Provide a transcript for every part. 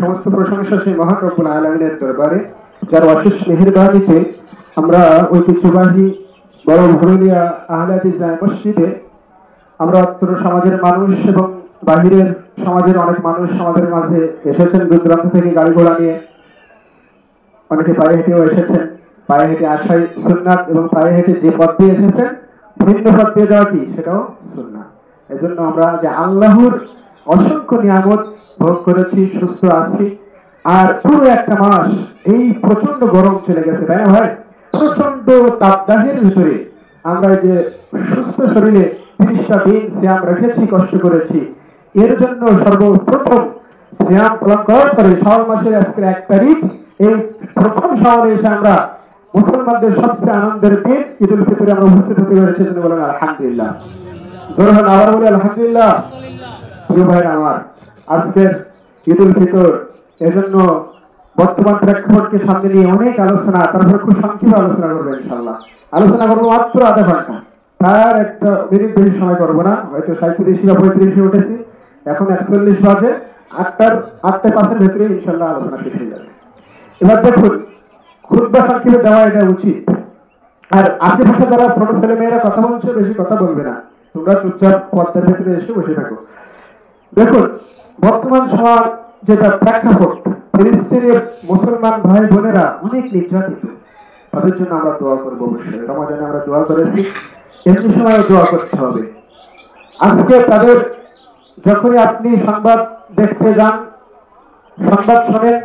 সমস্ত প্রশংসা সেই মহান রব্বুল আলামিনের দরবারে, যার অশেষ মেহেরবানিতে আমরা ঐতিহ্যবাহী বড় ভরুলিয়া আহলে হাদিস জামে মসজিদে আমরা অত্র সমাজের মানুষ এবং বাহিরের সমাজের অনেক মানুষ আমাদের মাঝে এসেছেন। দূর দূরান্ত থেকে গাড়ি ঘোড়া নিয়ে, অনেকে পায়ে হেঁটেও এসেছেন। পায়ে হেঁটে আসাই সুন্নাত, এবং পায়ে হেঁটে যে পথ দিয়ে এসেছেন ভিন্ন পথ দিয়ে যাওয়া কি সেটাও সুন্নাত। এজন্য আমরা যে আল্লাহর অসংখ্য নিয়ামত ভোগ করেছি, সুস্থ আছি। আর পুরো একটা মাস এই প্রচন্ড গরম চলে গেছে, তাই না ভাই? প্রচন্ড তাপদাহের ভিতরে আমরা যে সুস্থ শরীরে 30টা দিন সিয়াম রেখেছি, কষ্ট করেছি। এর জন্য সর্বপ্রথম সিয়াম পালন করার পরে শাওয়াল মাসের আজকের 1 তারিখ, এই প্রথম শাওয়ালে এসে আমরা মুসলমানদের সবচেয়ে আনন্দের দিন ঈদুল ফিতরে আমরা উপস্থিত হতে পেরেছি। জন্য বলেন আলহামদুলিল্লাহ। জোরে হন, আবার বলি আলহামদুলিল্লাহ। প্রিয় ভাইরা আমার, আজকের ঈদুল ফিতর, এজন্য বর্তমান প্রেক্ষাপটকে সামনে নিয়ে অনেক আলোচনা, তারপরে খুব সংক্ষিপ্ত আলোচনা করবো ইনশাআল্লাহ। আলোচনা করবো মাত্র আধা ঘন্টা, তার একটা মিনিট বেশি সময় করবো না। হয়তো 37 বা 35 উঠেছি, এখন 41 বাজে। 8:05 ভেতরে ইনশাআল্লাহ আলোচনা শেষ হয়ে যাবে। এবার দেখুন, খুতবা সংক্ষেপে দেওয়া এটা উচিত। আর আশেপাশে যারা ছোট ছেলে মেয়েরা কথা বলছে, বেশি কথা বলবে না, তোমরা চুপচাপ পর্দার ভেতরে এসে বসে থাকো। দেখুন, বর্তমান সমাজ যেটা প্রেক্ষাপট, ফিলিস্তিনের মুসলমান ভাই বোনেরা অনেক নির্যাতিত। তাদের জন্য আমরা দোয়া করবো অবশ্যই। রমাজানে আমরা দোয়া করেছি, এমনি সময় দোয়া করতে হবে। আজকে তাদের যখনই আপনি সংবাদ দেখতে যান, সংবাদ শোনেন,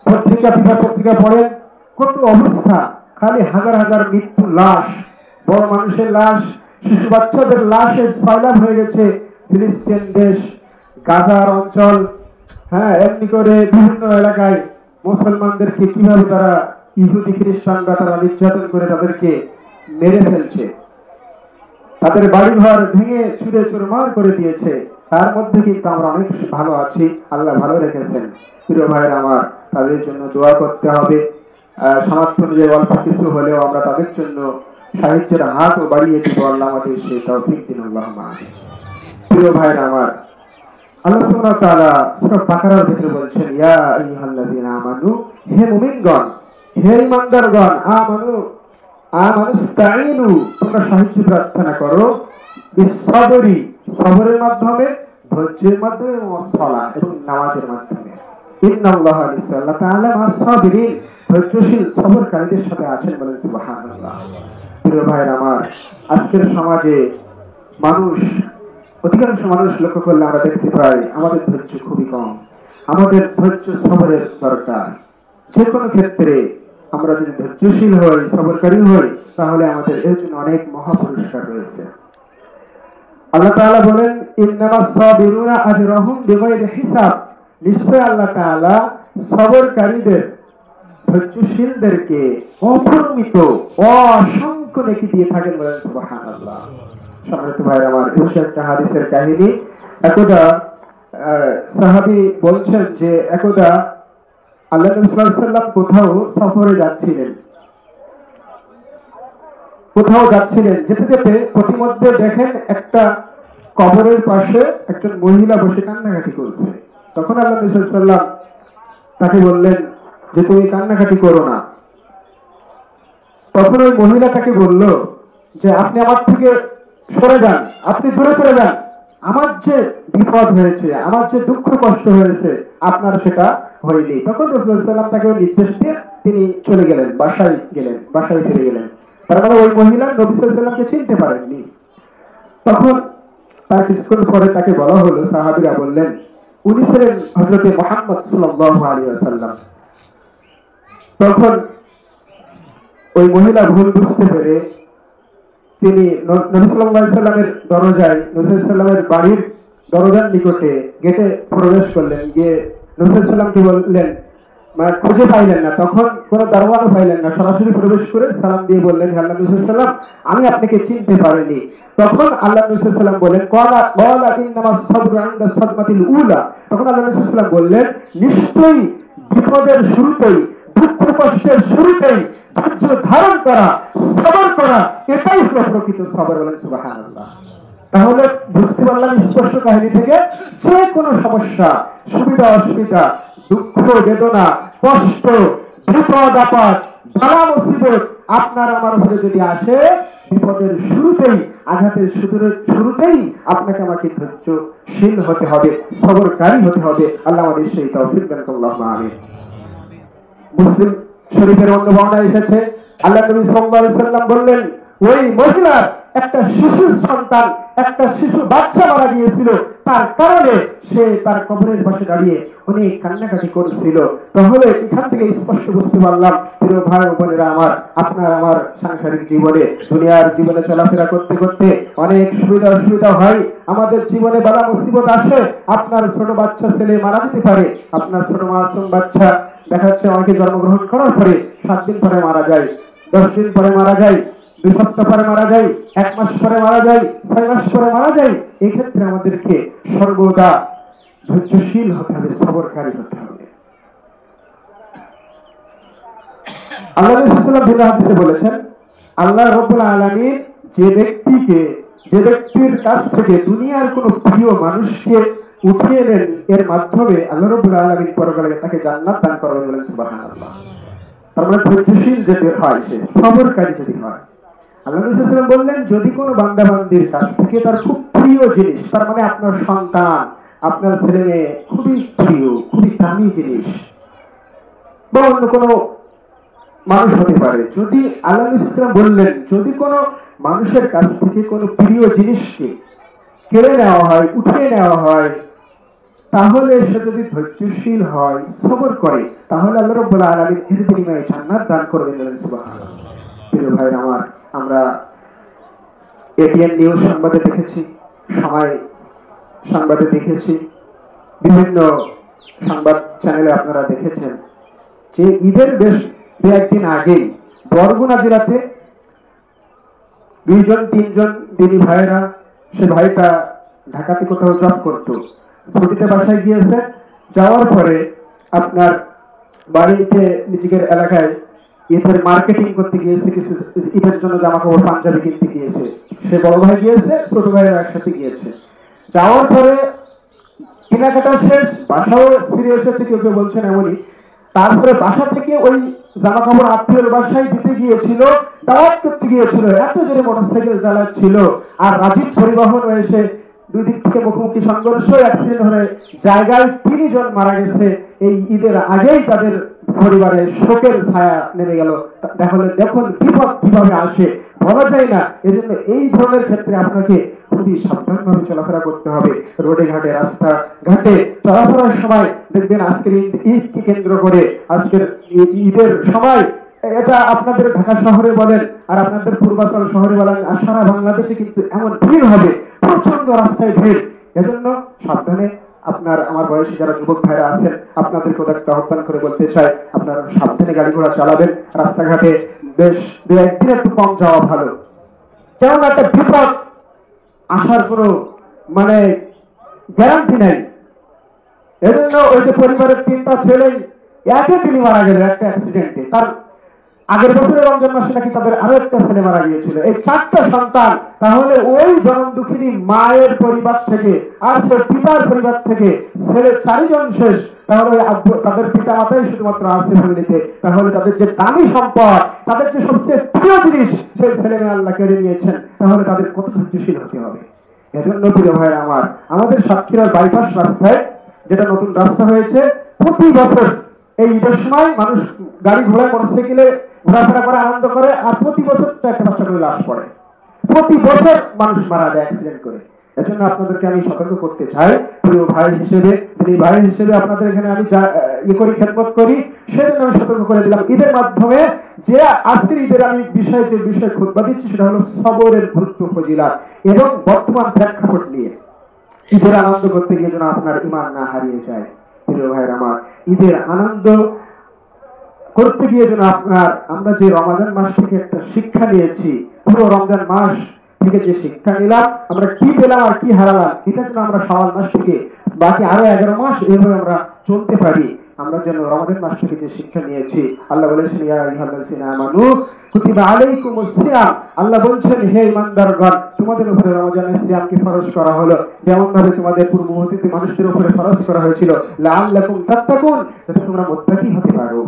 পত্রিকা পড়েন, কত অবস্থা, খালি হাজার হাজার মৃত্যু লাশ, বড় মানুষের লাশ, শিশু বাচ্চাদের লাশের সয়লাভ হয়ে গেছে ফিলিস্তিন দেশ, গাজার অঞ্চল। হ্যাঁ, এমনি করে বিভিন্ন এলাকায় মুসলমানদেরকে কিভাবে তারা ইহুদি খ্রিস্টানরা তারা নির্যাতন করে তাদেরকে মেরে ফেলছে, তাদের বাড়িঘর ভেঙে ছুঁড়ে চুরমার করে দিয়েছে। তার মধ্যে কিন্তু আমরা অনেক ভালো আছি, আল্লাহ ভালো রেখেছেন। প্রিয় ভাইয়ের আমার, তাদের জন্য দোয়া করতে হবে। সামর্থ্য অনুযায়ী অল্প কিছু হলেও আমরা তাদের জন্য সাহায্যের হাতও বাড়িয়ে দিব। আল্লাহ আমাদের সেই তৌফিক দিন, আল্লাহুম্মা আমিন। প্রিয় ভাইয়ের আমার, আল্লাহ সুবহানাহু ওয়া তাআলা সূরা বাকারার ভিতরে বলছেন, ইয়া আইয়ুহাল্লাযীনা আমানু, হে মুমিনগণ, হে ঈমানদারগণ, আমানুস্তাঈনু, তোমরা সাহায্য প্রার্থনা করো, বিসসবরি, সবরের মাধ্যমে, ধৈর্যের মাধ্যমে, ওয়াসসালাহ, এবং নামাজের মাধ্যমে। ইন্নাল্লাহা, নিশ্চয় আল্লাহ তাআলা, মা'আস সাবিরিন, ধৈর্যশীল সবরকারীদের সাথে আছেন। বলেন সুবহানাল্লাহ। প্রিয় ভাইয়ের আমার, আজকের সমাজে মানুষ, অধিকাংশ মানুষ লক্ষ্য করলে আমরা দেখতে পাই আমাদের ধৈর্য খুবই কম। আমাদের ধৈর্য সবরের দরকার। যে কোনো ক্ষেত্রে আমরা যদি ধৈর্যশীল হই, সবরকারী হই, তাহলে আমাদের এর জন্য অনেক মহা পুরস্কার রয়েছে। আল্লাহ তাআলা বলেন, ইন্নামাস সাবিরুনা আজরাহুম বিগাইরি হিসাব, নিশ্চয় আল্লাহ তাআলা সবরকারীদের, ধৈর্যশীলদেরকে অপরিমিত অসংখ্য নেকি দিয়ে থাকেন। বলেন সুবহানাল্লাহ। সম্মানিত ভাইরা আমার, এই একটা হাদিসের কাহিনী। একদা সাহাবী বলছেন যে একদা আল্লাহ নবী সাল্লাল্লাহু আলাইহি ওয়াসাল্লাম কোথাও সফরে যাচ্ছিলেন, যেতে যেতে প্রতিমধ্যে দেখেন একটা কবরের পাশে একজন মহিলা বসে কান্নাকাটি করছে। তখন আল্লাহ নবী সাল্লাল্লাহু আলাইহি ওয়াসাল্লাম তাকে বললেন যে তুমি কান্নাকাটি করো না। তখন ওই মহিলা তাকে বলল যে আপনি আমার থেকে সরে যান, আপনি দূরে সরে যান, আমার যে বিপদ হয়েছে, আমার যে দুঃখ কষ্ট হয়েছে, আপনার সেটা হয়নি। তখন রাসূলুল্লাহ সাল্লাল্লাহু আলাইহি ওয়াসাল্লাম তাকে নির্দেশ দিয়ে তিনি চলে গেলেন, বাসায় ফিরে গেলেন। তার মানে ওই মহিলা নবী সাল্লাল্লাহু আলাইহি ওয়াসাল্লামকে চিনতে পারেননি। তখন তার কিছুক্ষণ পরে তাকে বলা হলো, সাহাবীরা বললেন, উনি ছিলেন হযরত মুহাম্মদ সাল্লাল্লাহু আলাইহি ওয়াসাল্লাম। তখন ওই মহিলা ভুল বুঝতে পেরে তিনি নবী সাল্লাল্লাহু আলাইহি ওয়াসাল্লামের দরজায়, নবী সাল্লাল্লাহু আলাইহি ওয়াসাল্লামের বাড়ির দরজার নিকটে গেটে প্রবেশ করলেন। গিয়ে নবী সাল্লাল্লাহু আলাইহি ওয়াসাল্লামকে বললেন, মানে খুঁজে পাইলেন না, তখন কোনো দারোয়ানও পাইলেন না, সরাসরি প্রবেশ করে সালাম দিয়ে বললেন, আল্লাহ নবী সাল্লাল্লাহু আলাইহি ওয়াসাল্লাম, আমি আপনাকে চিনতে পারিনি। তখন আল্লাহ নবী সাল্লাল্লাহু আলাইহি ওয়াসাল্লাম বলেন, ক্বালা ইন্নামাস সাবরু ইনদা সাদমাতিল উলা। তখন আল্লাহ নবী সাল্লাল্লাহু আলাইহি ওয়াসাল্লাম বললেন, নিশ্চয়ই বিপদের শুরুতেই, দুঃখ কষ্টের শুরুতেই ধৈর্য ধারণ করা, সবর করা, এটাই হলো প্রকৃত সবর। বলেন সুবহানাল্লাহ। তাহলে বুঝতে পারলাম স্পষ্ট কাহিনী থেকে, যে কোনো সমস্যা, সুবিধা অসুবিধা, দুঃখ বেদনা কষ্ট বিপদ আপদ বালা মুসিবত আপনার আমার উপরে যদি আসে, বিপদের শুরুতেই আঘাতের শুরুতেই আপনাকে আমাকে ধৈর্যশীল হতে হবে, সবরকারী হতে হবে। আল্লাহ আমাদের সেই তৌফিক দান করুন, আল্লাহুম্মা আমিন। মুসলিম শরীফের অন্য বর্ণনায় এসেছে, আল্লাহ নবী সাল্লাল্লাহু আলাইহি সাল্লাম বললেন, ওই মহিলার একটা শিশু সন্তান, একটা শিশু বাচ্চা মারা গিয়েছিল, তার কারণে সে তার কবরের পাশে দাঁড়িয়ে অনেক কান্নাকাটি করেছিল। তাহলে এখান থেকে স্পষ্ট বুঝতে পারলাম, প্রিয় ভাই ও বোনেরা আমার, আপনার আমার সাংসারিক জীবনে, দুনিয়ার জীবনে চলাফেরা করতে করতে অনেক সুবিধা অসুবিধা হয়, আমাদের জীবনে বালা মুসিবত আসে। আপনার ছোট বাচ্চা ছেলে মারা যেতে পারে, আপনার ছোট মাসুম বাচ্চা দেখা যাচ্ছে অনেকে জন্মগ্রহণ করার পরে 7 দিন পরে মারা যায়, 10 দিন পরে মারা যায়, 2 সপ্তাহ পরে মারা যায়, 1 মাস পরে মারা যায়, 6 মাস পরে মারা যায়। এই ক্ষেত্রে আমাদেরকে সর্বদা ধৈর্যশীল হতে হবে, সবরকারী হতে হবে। আল্লাহ রাসূল সাল্লাল্লাহু আলাইহি হাদিসে বলেছেন, আল্লাহ রাব্বুল আলামিন যে ব্যক্তির কাছ থেকে দুনিয়ার কোন প্রিয় মানুষকে উঠিয়ে নেন, এর মাধ্যমে আল্লাহ রাব্বুল আলামিন পরকালে তাকে জান্নাত দান করবেন, বলেন সুবহানাল্লাহ। তার মানে ধৈর্যশীল যদি হয়, সে সবরকারী যদি হয়। আল্লাহ রাসূল সাল্লাল্লাহু আলাইহি ওয়াসাল্লাম বললেন, যদি কোনো বান্দা বান্দির কাছ থেকে তার খুব প্রিয় জিনিস, তার মানে আপনার সন্তান, আপনার ছেলে মেয়ে খুবই প্রিয়, খুবই দামি জিনিস, বা অন্য কোনো মানুষ হতে পারে, যদি আল্লাহ রাসূল সাল্লাল্লাহু আলাইহি ওয়াসাল্লাম বললেন, যদি কোনো মানুষের কাছ থেকে কোনো প্রিয় জিনিসকে কেড়ে নেওয়া হয়, উঠিয়ে নেওয়া হয়, তাহলে সে যদি ধৈর্যশীল হয়, সবর করে, তাহলে আল্লাহ রাব্বুল আলামিন এর বিনিময়ে জান্নাত দান করবেন, বলেন সুবহানাল্লাহ। প্রিয় ভাই আমার, আমরা এটিএন নিউজ সংবাদে দেখেছি, সময় সংবাদে দেখেছি, বিভিন্ন সংবাদ চ্যানেলে আপনারা দেখেছেন যে ঈদের বেশ 2-1 দিন আগেই বরগুনা জেলাতে 2-3 দিনী ভাইরা, সে ভাইটা ঢাকাতে কোথাও জব করতো, ছুটিতে বাসায় গিয়েছে, যাওয়ার পরে আপনার বাড়িতে নিজের এলাকায় ঈদের মার্কেটিং করতে গিয়েছে, কিছু ঈদের জন্য জামা কাপড় পাঞ্জাবি কিনতে গিয়েছে, সে বড় ভাই গিয়েছে, ছোট ভাইয়ের একসাথে গিয়েছে। যাওয়ার পরে কেনাকাটা শেষ, বাসাও ফিরে এসেছে, কেউ কেউ বলছেন এমনই। তারপরে বাসা থেকে ওই জামা কাপড় আত্মীয়ের বাসায় দিতে গিয়েছিল, দাওয়াত করতে গিয়েছিল, এত জোরে মোটরসাইকেল চালাচ্ছিল, আর রাজীব পরিবহন এসে 2 দিক থেকে মুখোমুখি সংঘর্ষ, অ্যাক্সিডেন্ট হয়ে জায়গায় 3 জন মারা গেছে। এই ঈদের আগেই তাদের পরিবারে শোকের ছায়া নেমে গেল। তাহলে দেখুন বিপদ কিভাবে আসে, বলা যায় না। এজন্য এই ধরনের ক্ষেত্রে আপনাকে খুবই সাবধানভাবে চলাফেরা করতে হবে। রোডে ঘাটে, রাস্তা ঘাটে চলাফেরার সময় দেখবেন, আজকের ঈদকে কেন্দ্র করে, আজকের ঈদের সময়, এটা আপনাদের ঢাকা শহরে বলেন আর আপনাদের পূর্বাঞ্চল শহরে বলেন, আর সারা বাংলাদেশে কিন্তু এমন ভিড় হবে, প্রচন্ড রাস্তায় ভিড়। এজন্য সাবধানে, আপনার আমার বয়সী যারা যুবক ভাইরা আছেন, আপনাদেরকে একটা আহ্বান করে বলতে চাই, আপনারা সাবধানে গাড়ি ঘোড়া চালাবেন। রাস্তাঘাটে বেশ 2-1 দিন একটু কম যাওয়া ভালো, কেমন একটা বিপদ আসার কোনো মানে গ্যারান্টি নাই। এজন্য ওই যে পরিবারের 3টা ছেলেই একই দিনই মারা গেল একটা অ্যাক্সিডেন্টে। তার আগের বছরের রমজান মাসে নাকি তাদের আরো একটা ছেলে মারা গিয়েছিল। এই 4টা সন্তান, তাহলে ওই জনম দুঃখিনী মায়ের পরিবার থেকে আর সে পিতার পরিবার থেকে ছেলে 4 জন শেষ। তাহলে তাদের পিতা মাতাই শুধুমাত্র আছে ফ্যামিলিতে, তাহলে তাদের যে দামি সম্পদ, তাদের যে সবচেয়ে প্রিয় জিনিস, সেই ছেলে মেয়ে আল্লাহ কেড়ে নিয়েছেন। তাহলে তাদের কত ধৈর্যশীল হতে হবে। এজন্য প্রিয় ভাই আমার, আমাদের সাতক্ষীরার বাইপাস রাস্তায় যেটা নতুন রাস্তা হয়েছে, প্রতি বছর এই ঈদের সময় মানুষ গাড়ি ঘোড়া মোটরসাইকেলে ঘোরাফেরা করে, আনন্দ করে, আর প্রতি বছর 4-5টা করে লাশ পড়ে, প্রতি বছর মানুষ মারা যায় অ্যাক্সিডেন্ট করে। এজন্য আপনাদেরকে আমি সতর্ক করতে চাই, প্রিয় ভাই হিসেবে, তিনি ভাই হিসেবে আপনাদের এখানে আমি করি, খেদমত করি, সেজন্য আমি সতর্ক করে দিলাম ঈদের মাধ্যমে। যে আজকের ঈদের আমি যে বিষয় খুতবা দিচ্ছি, সেটা হলো সবরের গুরুত্ব, ফজিলত এবং বর্তমান প্রেক্ষাপট নিয়ে। ঈদের আনন্দ করতে গিয়ে যেন আপনার ঈমান না হারিয়ে যায়। প্রিয় ভাইয়ের আমার, ঈদের আনন্দ করতে গিয়ে যেন আমরা যে রমজান মাস থেকে একটা শিক্ষা নিয়েছি, পুরো রমজান মাস থেকে যে শিক্ষা নিলাম, আমরা কি পেলাম আর কি হারালাম, এটা যেন আমরা শাওয়াল মাস থেকে বাকি আরো 11 মাস এভাবে আমরা চলতে পারি। আমরা যেন রমজান মাস থেকে যে শিক্ষা নিয়েছি, আল্লাহ বলেছেন, ইয়া আইয়ুহাল্লাযীনা আমানু কুতিবা আলাইকুমুস সিয়াম, আল্লাহ বলছেন, হে ঈমানদারগণ, তোমাদের উপরে রমজানের সিয়ামকে ফরজ করা হলো, যেমন ভাবে তোমাদের পূর্ববর্তী মানুষদের উপরে ফরজ করা হয়েছিল, লাআল্লাকুম তাত্তাকুন, যাতে তোমরা মুত্তাকি হতে পারো।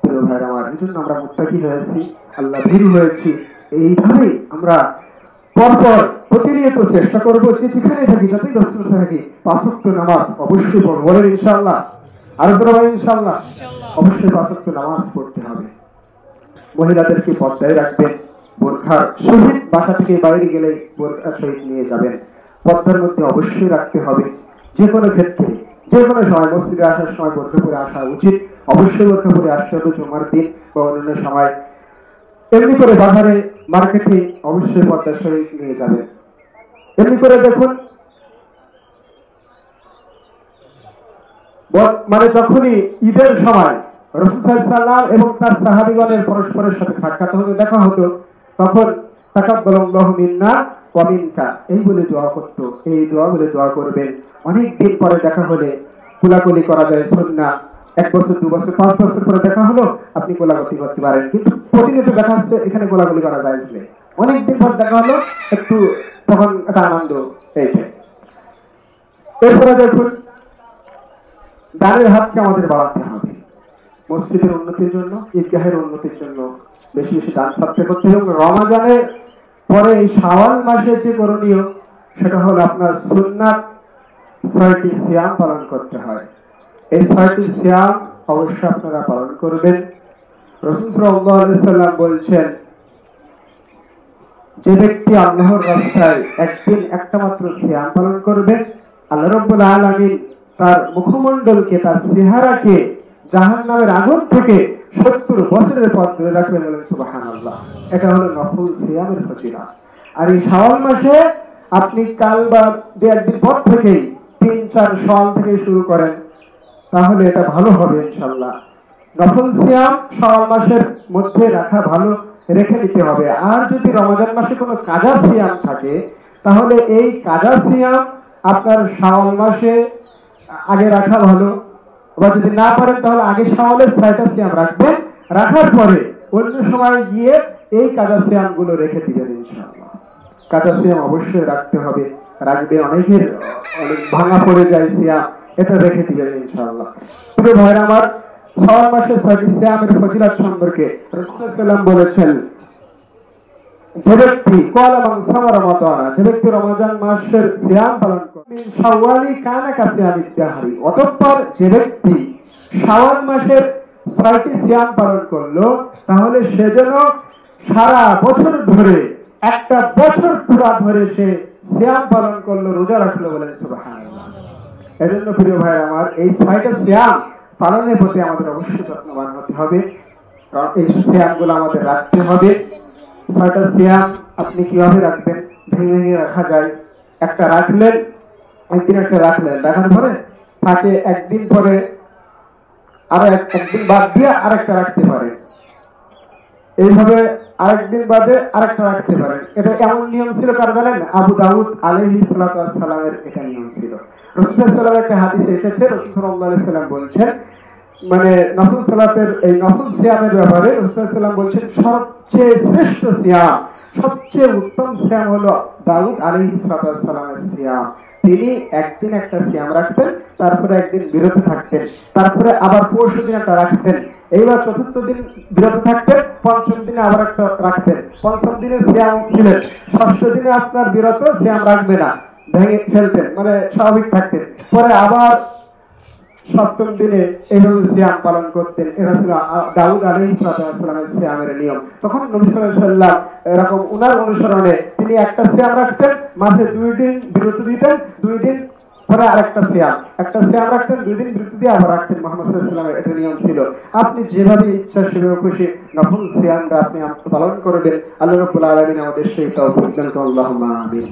প্রিয় ভাইরা আমার, এজন্য আমরা মুত্তাকি হয়েছি, আল্লাহ ভীরু হয়েছি। এইভাবে আমরা পরপর প্রতিনিয়ত চেষ্টা করবো যে যেখানে থাকি, যতই ব্যস্ততা থাকি, 5 ওয়াক্ত নামাজ অবশ্যই পড়বো। বলেন ইনশাআল্লাহ, আরো জোরে বলেন ইনশাআল্লাহ। অবশ্যই 5 ওয়াক্ত নামাজ পড়তে হবে। মহিলাদেরকে পর্দায় রাখবেন, বোরখার সহিত বাসা থেকে বাইরে গেলে বোরখার সহিত নিয়ে যাবেন। পর্দার মধ্যে অবশ্যই রাখতে হবে। যে কোনো ক্ষেত্রে, যে কোনো সময় মসজিদে আসার সময় বোরখা পরে আসা উচিত। অবশ্যই বোরখা পরে আসতে হবে জুমার দিন বা অন্যান্য সময়। এমনি করে বাজারে, মার্কেটে অবশ্যই পর্দার সহিত নিয়ে যাবেন। এমনি করে দেখুন, মানে যখনই ঈদের সময় রাসূল সাল্লাল্লাহু আলাইহি ওয়াসাল্লাম এবং তার সাহাবীগণের পরস্পরের সাথে সাক্ষাৎ হতো, দেখা হতো, তখন তাকাব্বালাল্লাহু মিন্না ওয়া মিনকা এই বলে দোয়া করত। এই দোয়া বলে দোয়া করবেন। অনেক দিন পরে দেখা হলে কোলাকুলি করা যায় সুন্নাহ। 1 বছর, 2 বছর, 5 বছর পরে দেখা হলো, আপনি কোলাকুলি করতে পারেন, কিন্তু প্রতিনিয়ত দেখা হচ্ছে এখানে কোলাকুলি করা যায় না। অনেক দিন পর দেখা হলো, একটু তখন একটা আনন্দ এইটাই। এরপরে দেখুন, দানের হাতকে আমাদের বাড়াতে হবে। মসজিদের উন্নতির জন্য, ঈদগাহের উন্নতির জন্য বেশি বেশি দান সাদকা করতে হবে। রমজানের পরে এই শাওয়াল মাসে যে করণীয়, সেটা হলো আপনার সুন্নাত 6টি সিয়াম পালন করতে হয়। এই 6টি সিয়াম অবশ্যই আপনারা পালন করবেন। রাসূল সাল্লাল্লাহু আলাইহি ওয়াসাল্লাম বলছেন, যে ব্যক্তি আল্লাহর রাস্তায় একদিন একটা মাত্র সিয়াম পালন করবে, আল্লাহ রাব্বুল আলামিন তার মুখমণ্ডলকে, তার চেহারাকে জাহান্নামের আগুন থেকে 70 বছরের পথ ধরে রাখবেন। বলেন সুবহানাল্লাহ। এটা হলো নফল সিয়ামের ফজিলত। আর এই শাওয়াল মাসে আপনি কাল বা 2 দিন পর থেকেই 3-4 শাওয়াল থেকে শুরু করেন, তাহলে এটা ভালো হবে ইনশাআল্লাহ। নফল সিয়াম শাওয়াল মাসের মধ্যে রাখা ভালো, রেখে দিতে হবে। আর যদি রমজান মাসে কোনো কাজা সিয়াম থাকে, তাহলে এই কাজা সিয়াম আপনার শাওয়াল মাসে আগে রাখা ভালো। বা যদি না পারেন তাহলে আগে শাওয়ালের 6টা সিয়াম রাখবেন, রাখার পরে অন্য সময় গিয়ে এই কাজা সিয়াম গুলো রেখে দিবেন ইনশাআল্লাহ। কাজা সিয়াম অবশ্যই রাখতে হবে, রাখবে। অনেকের অনেক ভাঙা পড়ে যায় সিয়াম, এটা রেখে দিবেন ইনশাআল্লাহ। প্রিয় ভাইরা আমার, শাওয়াল মাসের 6টি সিয়ামের ফজিলত সম্পর্কে রাসূল সাল্লাল্লাহু আলাইহি ওয়াসাল্লাম বলেছেন, যে ব্যক্তি যে ব্যক্তি রমজান মাসের সিয়াম পালন করে, শাওয়ালি কানা কাসিয়ামিদ দাহরি, অতঃপর যে ব্যক্তি শাওয়াল মাসের 6টি সিয়াম পালন করলো, তাহলে সে যেন সারা বছর ধরে, একটা বছর পুরা ধরে সে সিয়াম পালন করলো, রোজা রাখলো। বলেন সুবহানাল্লাহ। এজন্য প্রিয় ভাই আমার, এই 6টা সিয়াম পালনের প্রতি আমাদের অবশ্যই যত্নবান হতে হবে। এই সিয়ামগুলো আমাদের রাখতে হবে। 6টা সিয়াম আপনি কিভাবে রাখবেন? ভেঙে ভেঙে রাখা যায়। একটা রাখলেন, একদিন একটা রাখলেন, রাখার পরে তাকে একদিন পরে আরো একদিন বাদ দিয়ে আরেকটা রাখতে পারেন। এইভাবে আরেকদিন বাদে আরেকটা রাখতে পারেন। এটা কেমন নিয়ম ছিল কার জানেন? আবু দাউদ আলাইহিস সালাতু ওয়াস সালামের এটা নিয়ম ছিল। রাসূল সাল্লাল্লাহু আলাইহি ওয়াসাল্লামের একটা হাদিসে এসেছে, রাসূল সাল্লাল্লাহু আলাইহি ওয়াসাল্লাম বলছেন, মানে নফল সালাতের এই নফল সিয়ামের ব্যাপারে রাসূল সাল্লাল্লাহু আলাইহি ওয়াসাল্লাম বলছেন, সবচেয়ে শ্রেষ্ঠ সিয়াম, সবচেয়ে উত্তম সিয়াম হলো দাউদ আলাইহিস সালাতু ওয়াস সালামের সিয়াম। তিনি একদিন একটা সিয়াম রাখতেন, তারপরে একদিন বিরত থাকতেন, তারপরে আবার পরশু দিন একটা রাখতেন, এইবার চতুর্থ দিন বিরত থাকতেন, পঞ্চম দিনে আবার একটা রাখতেন, পঞ্চম দিনে সিয়াম ছিলেন, ষষ্ঠ দিনে আপনার বিরত, সিয়াম রাখবে না, ভেঙে ফেলতেন, মানে স্বাভাবিক থাকতেন, পরে আবার সপ্তম দিনে এইভাবে সিয়াম পালন করতেন। এটা ছিল দাউদ আলাইহিস সালামের সিয়ামের নিয়ম। তখন নবী সাল্লাল্লাহু আলাইহি ওয়াসাল্লাম এরকম উনার অনুসরণে তিনি একটা সিয়াম রাখতেন, মাসে 2 দিন বিরতি দিতেন, 2 দিন পরে আরেকটা সিয়াম, একটা সিয়াম রাখতেন, 2 দিন বিরতি দিয়ে আবার রাখতেন। মুহাম্মদ সাল্লাল্লাহু আলাইহি ওয়াসাল্লামের এটা নিয়ম ছিল। আপনি যেভাবে ইচ্ছা সেভাবে খুশি নফল সিয়ামটা আপনি পালন করবেন। আল্লাহ রাব্বুল আলামিন আমাদের সেই তৌফিক দান করুন, আল্লাহুম্মা আমিন।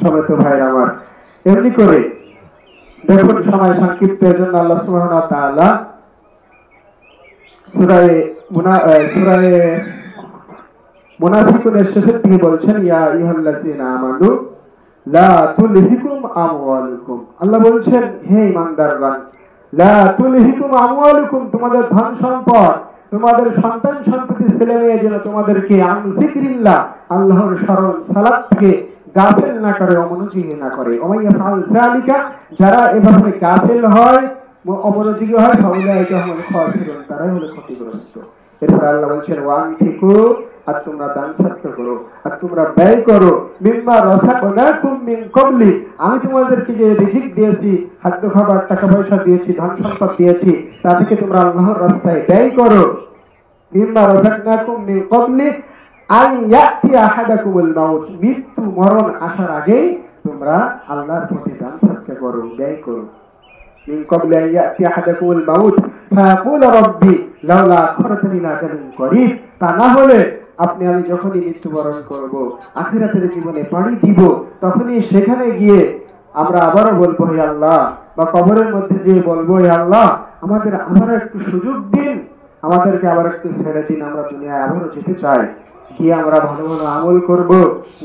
সম্মানিত ভাইরা আমার, এমনি করে দেখুন, সময় সংক্ষিপ্তের জন্য আল্লাহ সুবহানাহু ওয়া তাআলা সূরা মুনাফিকুনের শেষের দিকে বলছেন, ইয়া আইয়ুহাল্লাযীনা আমানু লা তুলহিকুম আমওয়ালুকুম। আল্লাহ বলছেন, হে ঈমানদারগণ, লা তুলহিকুম আমওয়ালুকুম, তোমাদের ধন সম্পদ তোমাদের সন্তান সন্ততি ছেলে মেয়ে যেন তোমাদেরকে আন যিকরিল্লাহ আল্লাহর স্মরণ সালাত থেকে গাফিল না করে, অমনোযোগী না করে। ওমাইয়া ফাল যালিকা, যারা এভাবে গাফিল হয়, অমনোযোগী হয়, ফাউলাইকা হুমুল খাসিরুন, তারাই হলো ক্ষতিগ্রস্ত। এরপর আল্লাহ বলছেন ওয়ানফিকু, আর তোমরা দান সাদকা করো, আর তোমরা ব্যয় করো, মিম্মা রাযাকনাকুম মিন ক্বাবলি, আমি তোমাদেরকে যে রিজিক দিয়েছি, খাদ্য খাবার টাকা পয়সা দিয়েছি, ধন সম্পদ দিয়েছি, তা থেকে তোমরা আল্লাহর রাস্তায় ব্যয় করো। মিম্মা রাযাকনাকুম মিন ক্বাবলি আন ইয়াতি আহাদাকুমুল মাউত, মৃত্যু মরণ আসার আগেই তোমরা আল্লাহর প্রতি দান সাদকা করো, ব্যয় করো। মিন ক্বাবলি আন ইয়াতি আহাদাকুমুল মাউত ফায়াকুল রাব্বি লাউলা আখরতানি ইলা আজালিন করিব, তা না হলে আপনি আমি যখনই মৃত্যুবরণ করব, আখিরাতের জীবনে পাড়ি দিব, তখনই সেখানে গিয়ে আমরা আবারও বলবো হে আল্লাহ, বা কবরের মধ্যে যেয়ে বলবো হে আল্লাহ, আমাদের আবার একটু সুযোগ দিন, আমাদেরকে আবার একটু ছেড়ে দিন, আমরা দুনিয়ায় আবারও যেতে চাই। গিয়ে আমরা ভালো ভালো আমল করব,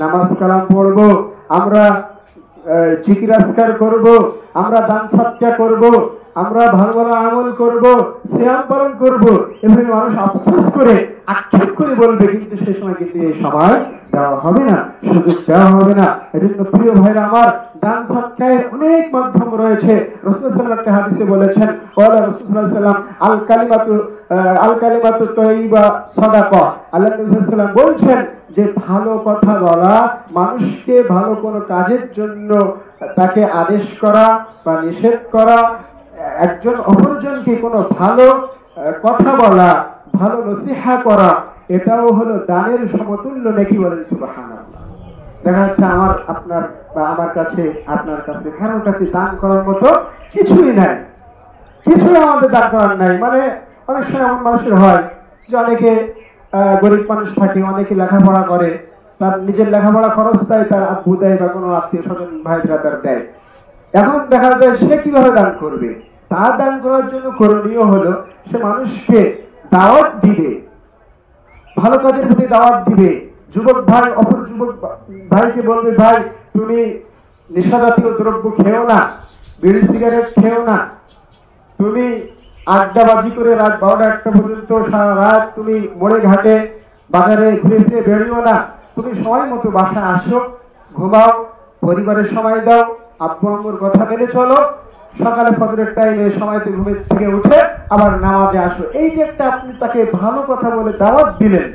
নামাজ কালাম পড়ব, আমরা জিকির আজকার করব, আমরা দান সাদকা করব, আমরা ভালো ভালো আমল করব, সিয়াম পালন করব। এভাবে মানুষ আফসোস করে আক্ষেপ করে বলবে, কিন্তু সেই সময় কিন্তু এই সময় দেওয়া হবে না, সুযোগ দেওয়া হবে না। এজন্য প্রিয় ভাইরা আমার, দান সাদকার অনেক মাধ্যম রয়েছে। রাসূল সাল্লাল্লাহু আলাইহি ওয়াসাল্লাম একটা হাদিসে বলেছেন, ওয়ালা রাসূল সাল্লাল্লাহু আলাইহি ওয়াসাল্লাম আল কালিমাতু তাইয়্যিবা সাদাকা। আল্লাহ নবী সাল্লাল্লাহু আলাইহি ওয়াসাল্লাম বলছেন যে ভালো কথা বলা, মানুষকে ভালো কোনো কাজের জন্য তাকে আদেশ করা বা নিষেধ করা, একজন অপরজনকে কোনো ভালো কথা বলা, ভালো নসিহা করা, এটাও হলো দানের সমতুল্য নাকি, বলেন সুবহানাল্লাহ। দেখা যাচ্ছে আমার আপনার বা আমার কাছে, আপনার কাছে, কারোর কাছে দান করার মতো কিছুই নাই, কিছুই আমাদের দান করার নাই। মানে অনেক সময় এমন মানুষের হয় যে অনেকে গরিব মানুষ থাকে, অনেকে লেখাপড়া করে, তার নিজের লেখাপড়া খরচ দেয়, তার আব্বু দেয় বা কোনো আত্মীয় স্বজন ভাই ব্রাদার দেয়। এখন দেখা যায় সে কিভাবে দান করবে, তার দান করার জন্য করণীয় হলো সে মানুষকে দাওয়াত দিবে, ভালো কাজের প্রতি দাওয়াত দিবে। যুবক ভাই অপর যুবক ভাইকে বলবে, ভাই তুমি নেশা জাতীয় দ্রব্য খেও না, বিড়ি সিগারেট খেও না, তুমি আড্ডাবাজি করে রাত 12টা 1টা পর্যন্ত সারা রাত তুমি মোড়ে ঘাটে বাজারে ঘুরে ফিরে বেরিও না, তুমি সময় মতো বাসায় আসো, ঘুমাও, পরিবারের সময় দাও, আব্বু আম্মুর কথা মেনে চলো, সকালে ফজরের টাইমে সময়তে ঘুম থেকে উঠে আবার নামাজে আসো। এই যে একটা আপনি তাকে ভালো কথা বলে দাওয়াত দিলেন,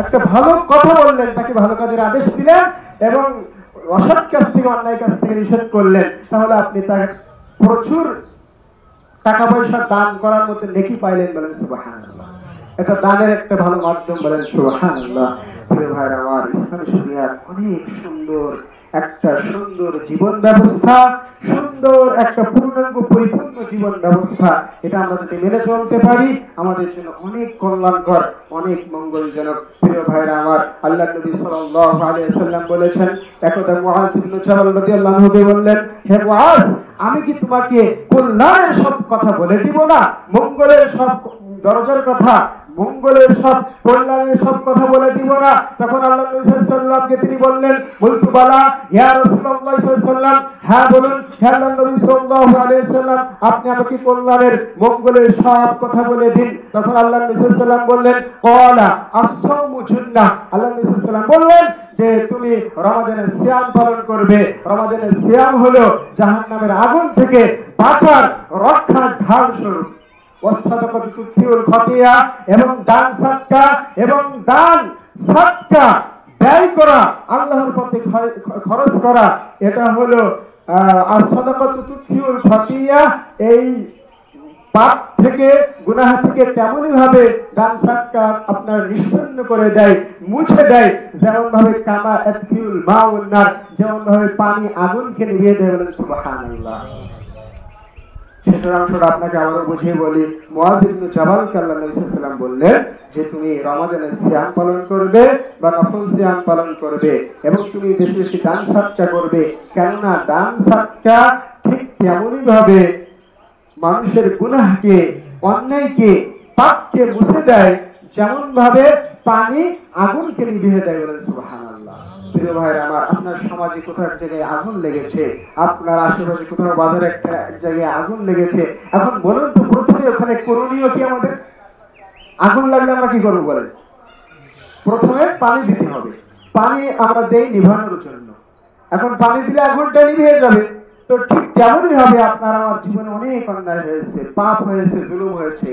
একটা ভালো কথা বললেন, তাকে ভালো কাজের আদেশ দিলেন এবং অসৎ কাজ থেকে, অন্যায় কাজ থেকে নিষেধ করলেন, তাহলে আপনি তাকে প্রচুর টাকা পয়সা দান করার মতো নেকি পাইলেন, বলেন সুবহানাল্লাহ। এটা দানের একটা ভালো মাধ্যম, বলেন সুবহানাল্লাহ। প্রিয় ভাইরা আমার, ইসলামী শরিয়াত অনেক সুন্দর একটা সুন্দর জীবন ব্যবস্থা, সুন্দর একটা পূর্ণাঙ্গ পরিপূর্ণ জীবন ব্যবস্থা। এটা আমরা যদি মেনে চলতে পারি আমাদের জন্য অনেক কল্যাণকর, অনেক মঙ্গলজনক। প্রিয় ভাইরা আমার, আল্লাহ নবী সাল্লাল্লাহু আলাইহি ওয়াসাল্লাম বলেছেন, একদা মুআজ ইবনে জাবাল রাদিয়াল্লাহু আনহু বললেন, হে মুআজ, আমি কি তোমাকে কল্যাণের সব কথা বলে দিব না, মঙ্গলের সব দরজার কথা, মঙ্গলের সব কল্যাণের সব কথা বলে দিব না? তখন আল্লাহ নবী সাল্লাল্লাহু আলাইহি ওয়াসাল্লামকে তিনি বললেন, বলতু বালা ইয়া রাসূলুল্লাহ সাল্লাল্লাহু আলাইহি ওয়াসাল্লাম, হ্যাঁ বলুন হে আল্লাহর নবী সাল্লাল্লাহু আলাইহি ওয়াসাল্লাম, আপনি আমাকে কল্যাণের মঙ্গলের সব কথা বলে দিন। তখন আল্লাহ নবী সাল্লাল্লাহু আলাইহি ওয়াসাল্লাম বললেন, ক্বালা আস-সাওমু জুন্নাহ, আল্লাহ নবী সাল্লাল্লাহু আলাইহি ওয়াসাল্লাম বললেন যে তুমি রমাদানের সিয়াম পালন করবে। রমাদানের সিয়াম হলো জাহান্নামের আগুন থেকে বাঁচার রক্ষার ঢাল স্বরূপ। ওয়াসসাদাকাতু তুতফিউল খাতিয়া, এবং দান সাদকা, এবং দান সাদকা ব্যয় করা, আল্লাহর পথে খরচ করা, এটা হলো আস-সাদাকাতু তুতফিউল খাতিয়া, এই পাপ থেকে, গুনাহ থেকে তেমনই ভাবে দান সাদকা আপনার নিঃসন্ন করে দেয়, মুছে দেয়, যেমন ভাবে কামা আতফিউল মাউন নার, যেমন ভাবে পানি আগুনকে নিভিয়ে দেয়, বলেন সুবহানাল্লাহ। শেষের অংশটা আপনাকে আবারও বুঝিয়ে বলি। মুআজ ইবনে জাবালকে আল্লাহ নবী সাল্লাল্লাহু আলাইহি ওয়াসাল্লাম বললেন যে তুমি রমাদানের সিয়াম পালন করবে বা নফল সিয়াম পালন করবে, এবং তুমি বেশি বেশি দান সাদকা করবে, কেননা দান সাদকা ঠিক তেমনই ভাবে মানুষের গুনাহকে, অন্যায়কে, পাপকে মুছে দেয়, যেমন ভাবে পানি আগুনকে নিভিয়ে দেয়, বলেন সুবহানাল্লাহ। প্রিয় ভাইরা আমার, আপনার সমাজে কোথাও এক জায়গায় আগুন লেগেছে, আপনার আশেপাশে কোথাও বাজারে এক জায়গায় আগুন লেগেছে, এখন বলুন তো প্রথমে ওখানে করণীয় কি আমাদের? আগুন লাগলে আমরা কি করবো বলেন? প্রথমে পানি দিতে হবে। পানি আমরা দেই নিভানোর জন্য। এখন পানি দিলে আগুনটা নিভে যাবে। তো ঠিক তেমনই হবে আপনার আমার জীবনে অনেক অন্যায় হয়েছে, পাপ হয়েছে, জুলুম হয়েছে।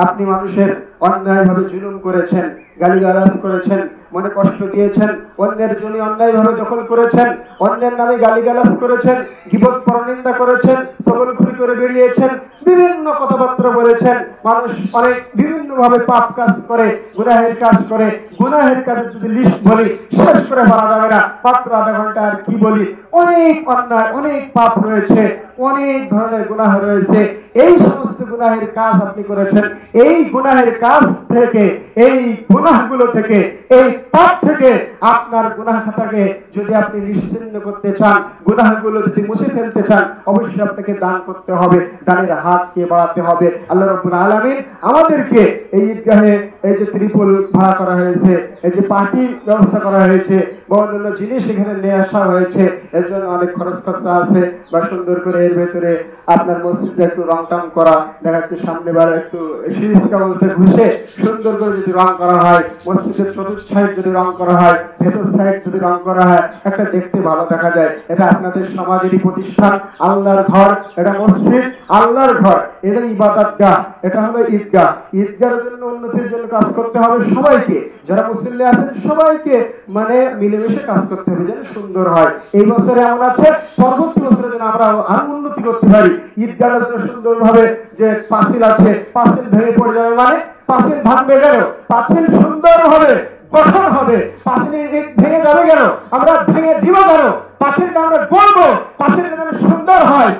আপনি মানুষের অন্যায়ভাবে জুলুম করেছেন, গালিগালাজ করেছেন, মনে কষ্ট দিয়েছেন, অন্যের জমি অন্যায়ভাবে দখল করেছেন, অন্যের নামে গালিগালাজ করেছেন, গীবত পরনিন্দা করেছেন, সবলখুরি করে বেরিয়েছেন, বিভিন্ন কথাবার্তা বলেছেন। মানুষ অনেক বিভিন্ন ভাবে পাপ কাজ করে, গুনাহের কাজ করে। গুনাহের কাজে যদি লিস্ট বলি শেষ করে বলা যাবে না, মাত্র আধা ঘন্টা আর কি বলি। অনেক অন্যায়, অনেক পাপ রয়েছে, অনেক ধরনের গুনাহ রয়েছে। এই সমস্ত গুনাহের কাজ আপনি করেছেন। এই গুনাহের কাজ থেকে, এই গুনাহগুলো থেকে, এই পাপ থেকে আপনার গুনাহ খাতাকে যদি আপনি নিশ্চিহ্ন করতে চান, গুনাহগুলো যদি মুছে ফেলতে চান, অবশ্যই আপনাকে দান করতে হবে, দানের হাতকে বাড়াতে হবে। আল্লাহ রাব্বুল আলামিন আমাদেরকে এই ঈদগাহে এই যে ত্রিপল ভাড়া করা হয়েছে, এই যে পার্টি ব্যবস্থা করা হয়েছে, বিভিন্ন জিনিস এখানে নিয়ে আসা হয়েছে, এর জন্য অনেক খরচ খরচা আছে। বা সুন্দর করে এর ভেতরে আপনার মসজিদটা একটু রং টাং করা, দেখা যাচ্ছে সামনে বারে একটু সিরিজ কাগজে ঘুষে সুন্দর করে যদি রং করা হয়, মসজিদের চতুর্থ সাইড যদি রং করা হয়, ভেতর সাইড যদি রং করা হয়, একটা দেখতে ভালো দেখা যায়। এটা আপনাদের সমাজেরই প্রতিষ্ঠান, আল্লাহর ঘর, এটা মসজিদ, আল্লাহর ঘর, এটা ইবাদতগাহ, এটা হলো ঈদগাহ। ঈদগাহের জন্য উন্নতির জন্য কাজ করতে হবে সবাইকে, যারা মুসল্লি আছেন সবাইকে মানে মিলেমিশে কাজ করতে হবে যেন সুন্দর হয়। এই বছরে এমন আছে, পরবর্তী বছরে যেন আমরা আরো উন্নতি করতে পারি। ঈদগাহটা যেন সুন্দরভাবে, যে পাঁচিল আছে, পাঁচিল ভেঙে পড়ে যাবে মানে পাঁচিল ভাঙবে কেন? পাঁচিল সুন্দরভাবে গঠন হবে। পাঁচিল ভেঙে যাবে কেন? আমরা ভেঙে দিব কেন? পাঁচিলটা আমরা বলবো, পাঁচিলটা যেন সুন্দর হয়।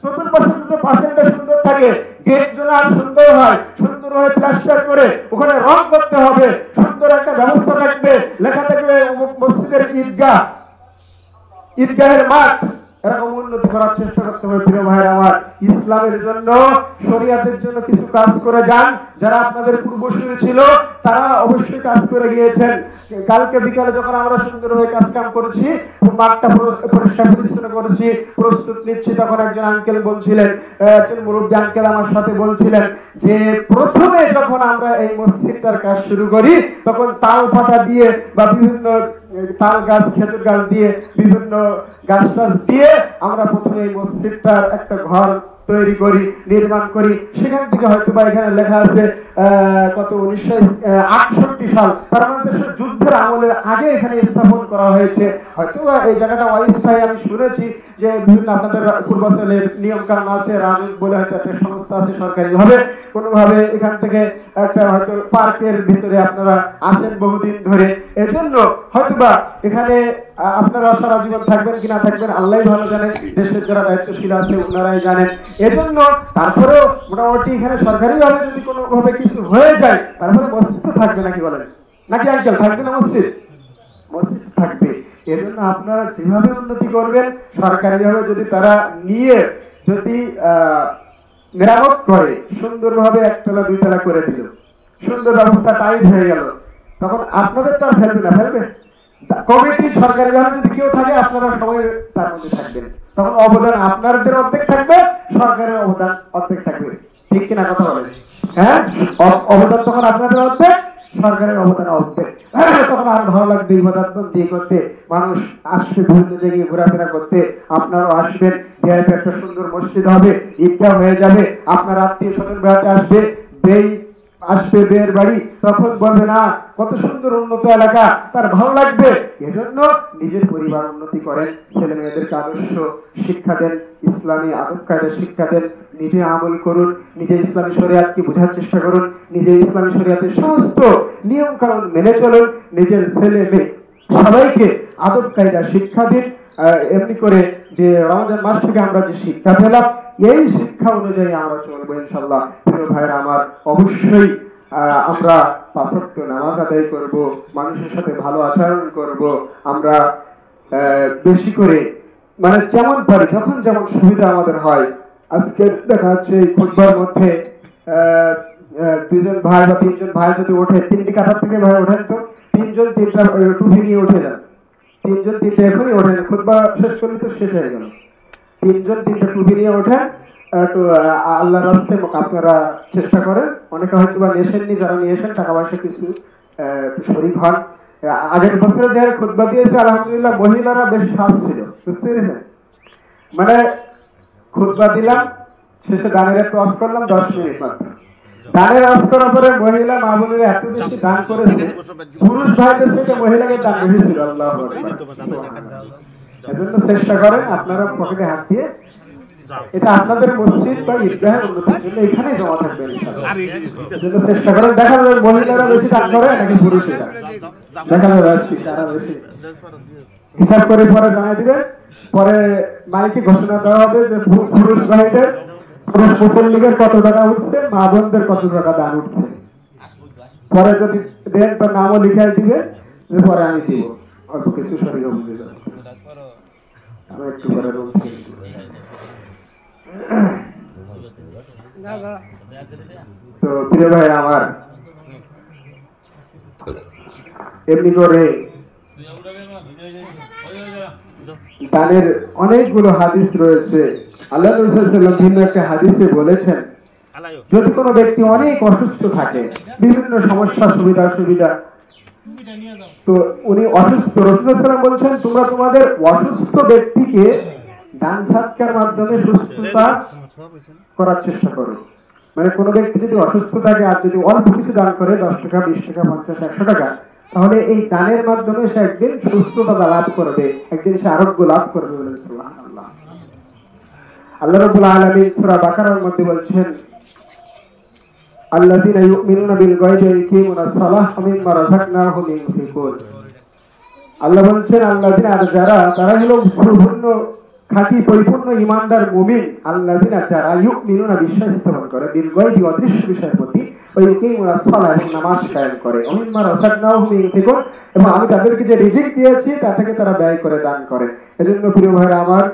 চতুর্পাশে যদি পাঁচিলটা সুন্দর থাকে, গেট যেন আর সুন্দর হয়, সুন্দরভাবে প্লাস্টার করে ওখানে রং করতে হবে, সুন্দর একটা ব্যবস্থা থাকবে, লেখা থাকবে মসজিদের ঈদগাহ, ঈদগাহের মাঠ। এরকম উন্নতি করার চেষ্টা করতে হবে। প্রিয় ভাইরা আমার, ইসলামের জন্য, শরিয়াতের জন্য কিছু কাজ করে যান। যারা আপনাদের পূর্বসূরি ছিল তারা অবশ্যই কাজ করে গিয়েছেন। কালকে বিকালে যখন আমরা সুন্দরভাবে কাজ কাম করেছি, মাঠটা পরিষ্কার পরিচ্ছন্ন করেছি, প্রস্তুত নিচ্ছি, তখন একজন আঙ্কেল বলছিলেন, একজন মুরব্বী আঙ্কেল আমার সাথে বলছিলেন যে প্রথমে যখন আমরা এই মসজিদটার কাজ শুরু করি তখন তাল পাতা দিয়ে বা বিভিন্ন তাল গাছ, খেজুর গাছ দিয়ে, বিভিন্ন গাছ টাছ দিয়ে আমরা প্রথমে এই মসজিদটার একটা ঘর তৈরি করি, নির্মাণ করি। সেখান থেকে হয়তো বা এখানে লেখা আছে কত 1968 সাল, তার মানে দেশের যুদ্ধের আমলের আগে এখানে স্থাপন করা হয়েছে। হয়তো এই জায়গাটা অস্থায়ী, আমি শুনেছি যে বিভিন্ন আপনাদের পূর্বাঞ্চলের নিয়ম কানুন আছে, রাজুক বলে হয়তো একটা সংস্থা আছে সরকারি ভাবে, কোনোভাবে এখান থেকে একটা হয়তো পার্কের ভিতরে আপনারা আছেন বহুদিন ধরে, এজন্য হয়তোবা এখানে আপনারা সারা জীবন থাকবেন কিনা থাকবেন আল্লাহ ভালো জানেন, দেশের যারা দায়িত্বশীল আছে ওনারাই জানেন। এজন্য তারপরেও মোটামুটি এখানে সরকারি ভাবে যদি কোনো ভাবে কিছু হয়ে যায়, তারপরে মসজিদ তো থাকবে নাকি বলেন, নাকি আঙ্কেল থাকবে না? মসজিদ মসজিদ থাকবে। এজন্য আপনারা যেভাবে উন্নতি করবেন, সরকারি ভাবে যদি তারা নিয়ে যদি মেরামত করে, সুন্দরভাবে একতলা দুইতলা করে দিল, সুন্দর ব্যবস্থা টাইট হয়ে গেল, তখন আপনাদের তো আর ফেলবে না, ফেলবে কমিটি সরকারি ভাবে যদি কেউ থাকে, আপনারা সবাই তার মধ্যে থাকবেন, তখন অবদান আপনাদের অর্ধেক থাকবে, সরকারের অবদান অর্ধেক থাকবে। ঠিক কিনা কথা বলেন? হ্যাঁ, অবদান তখন আপনাদের অর্ধেক, সরকারের অবদান অর্ধেক। তখন আর ভালো লাগবে ইবাদত বন্দি করতে, মানুষ আসবে বিভিন্ন জায়গায় ঘোরাফেরা করতে, আপনারাও আসবেন। বিহারে একটা সুন্দর মসজিদ হবে, ঈদগাহ হয়ে যাবে, আপনার আত্মীয় স্বজন বেড়াতে আসবে, আসবে বিয়ের বাড়ি, তখন বলবে না কত সুন্দর উন্নত এলাকা, তার ভালো লাগবে। এজন্য নিজের পরিবার উন্নতি করেন, ছেলে মেয়েদেরকে আদর্শ শিক্ষা দেন, ইসলামী আদব কায়দা শিক্ষা দেন, নিজে আমল করুন, নিজে ইসলামী শরিয়াতকে বোঝার চেষ্টা করুন, নিজে ইসলামী শরিয়াতের সমস্ত নিয়ম কানুন মেনে চলুন, নিজের ছেলে মেয়ে সবাইকে আদব কায়দা শিক্ষা দিন। এমনি করে যে রমজান মাস থেকে আমরা যে শিক্ষা পেলাম, এই শিক্ষা অনুযায়ী আমরা চলবো ইনশাআল্লাহ। প্রিয় ভাইরা আমার, অবশ্যই আমরা 5 ওয়াক্ত নামাজ আদায় করব, মানুষের সাথে ভালো আচরণ করব, আমরা বেশি করে মানে যেমন পারি, যখন যেমন সুবিধা আমাদের হয়। আজকে দেখা যাচ্ছে এই খুতবার মধ্যে 2জন ভাই বা 3জন ভাই যদি ওঠে, 3টি কাতার থেকে ভাই ওঠেন তো 3জন 3টা টুপি নিয়ে উঠে যান, 3জন 3টা এখনই ওঠেন, খুতবা শেষ করলে তো শেষ হয়ে গেল। 3জন 3টা টুপি নিয়ে ওঠেন, একটু আল্লাহর রাস্তায় আপনারা চেষ্টা করেন। অনেকে হয়তো বা নেশননি, যারা নিয়েছেন টাকা পয়সা কিছু শরীক হন। আগের বছরে যে খুতবা দিয়েছে আলহামদুলিল্লাহ মহিলারা বেশ সাজ ছিল, বুঝতে পেরেছেন? মানে খুতবা দিলাম, শেষে দানের একটু ওয়াজ করলাম 10 মিনিট মাত্র। দানের ওয়াজ করার পরে মহিলা মা বোনেরা এত বেশি দান করেছে, পুরুষ ভাইদের থেকে মহিলাকে দান বেশি ছিল। আল্লাহু আকবার। এজন্য চেষ্টা করেন আপনারা পকেটে হাত দিয়ে, এটা আপনাদের মসজিদ বা ঈদগাহের উন্নতির জন্য এখানেই জমা থাকবে ইনশাআল্লাহ। এজন্য চেষ্টা করেন। দেখা যাবে মহিলারা বেশি দান করে নাকি পুরুষেরা, দেখা যাবে আজকে তারা বেশি। হিসাব করে পরে জানাই দিবেন। পরে মাইকে ঘোষণা দেওয়া হবে যে পুরুষ ভাইদের, পুরুষ মুসল্লিদের কত টাকা উঠছে, মা বোনদের কত টাকা দান উঠছে। পরে যদি দেন তো নামও লিখাই দিবে, পরে আমি দিব অল্প কিছু শরীর বুঝে যাবে। আমি একটু করে বলছি। তো প্রিয় ভাই আমার, এমনি করে দানের অনেকগুলো হাদিস রয়েছে। আল্লাহ রাসূল সাল্লাল্লাহু আলাইহি ওয়াসাল্লাম ভিন্ন একটা হাদিসে বলেছেন, যদি কোনো ব্যক্তি অনেক অসুস্থ থাকে, বিভিন্ন সমস্যা সুবিধা, তো উনি অসুস্থ, রাসূল সাল্লাল্লাহু আলাইহি ওয়াসাল্লাম বলছেন তোমরা তোমাদের অসুস্থ ব্যক্তিকে দান সাদকার মাধ্যমে সুস্থতা করার চেষ্টা করো। মানে কোনো ব্যক্তি যদি অসুস্থ থাকে আর যদি অল্প কিছু দান করে, 10 টাকা 20 টাকা 50 100 টাকা, তাহলে এই দানের মাধ্যমে সে একদিন সুস্থতা লাভ করবে, একদিন সে আরোগ্য লাভ করবে। বলেন সুবহানাল্লাহ। আল্লাহ রাব্বুল আলামিন সূরা বাকারার মধ্যে বলছেন, আল্লাযীনা ইউমিনুনা বিল গায়বি ওয়া ইয়াকিমুনাস সালাহ ওয়া মিম্মা রাযাকনাহুম ইউনফিকুন। আল্লাহ বলছেন আল্লাযীনা, যারা, তারা হলো পূর্ণ খাঁটি পরিপূর্ণ ঈমানদার মুমিন। আল্লাযীনা, যারা ইউমিনুনা বিশ্বাস স্থাপন করে, বিল গায়বি অদৃশ্য বিষয়ের প্রতি, ওয়া ইয়াকিমুনাস সালাহ, এবং নামাজ কায়েম করে, ওয়া মিম্মা রাযাকনাহুম ইউনফিকুন, এবং আমি তাদেরকে যে রিজিক দিয়েছি তা থেকে তারা ব্যয় করে, দান করে। এজন্য প্রিয় ভাইরা আমার,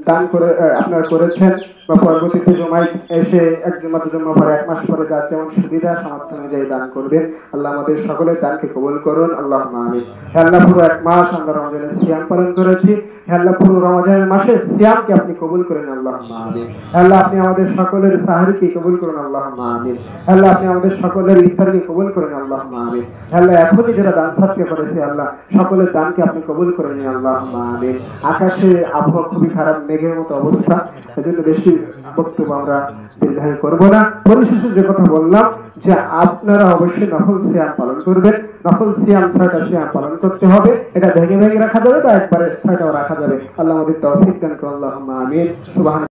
দান করে আপনারা করেছেন বা পরবর্তীতে জমায় এসে একজন মাত্র জমা পরে 1 মাস পরে যার যেমন সুবিধা সামর্থ্য অনুযায়ী দান করবেন। আল্লাহ আমাদের সকলের দানকে কবুল করুন, আল্লাহুম্মা আমিন। হে আল্লাহ, পুরো 1 মাস আমরা রমজানের সিয়াম পালন করেছি। হে আল্লাহ, পুরো রমজানের মাসে সিয়ামকে আপনি কবুল করেন, আল্লাহুম্মা আমিন। হে আল্লাহ, আপনি আমাদের সকলের সাহরিকে কবুল করুন, আল্লাহুম্মা আমিন। হে আল্লাহ, আপনি আমাদের সকলের ইফতারকে কবুল করেন, আল্লাহুম্মা আমিন। হে আল্লাহ, এখনই যারা দান সাদকা করেছে, আল্লাহ সকলের দানকে আপনি কবুল করে নিন, আল্লাহুম্মা আমিন। আকাশে আবহাওয়া খুবই খারাপ, মেঘের মতো অবস্থা, এজন্য বেশি বক্তব্য আমরা দীর্ঘায়ু করব না। পরিশেষে যে কথা বললাম যে আপনারা অবশ্যই নফল সিয়াম পালন করবেন। নফল সিয়াম 6টা সিয়াম পালন করতে হবে। এটা ভেঙে রাখা যাবে বা একবারে 6টাও রাখা যাবে। আল্লাহ আমাদের তৌফিক দান করুন, আল্লাহুম্মা আমিন। সুবহান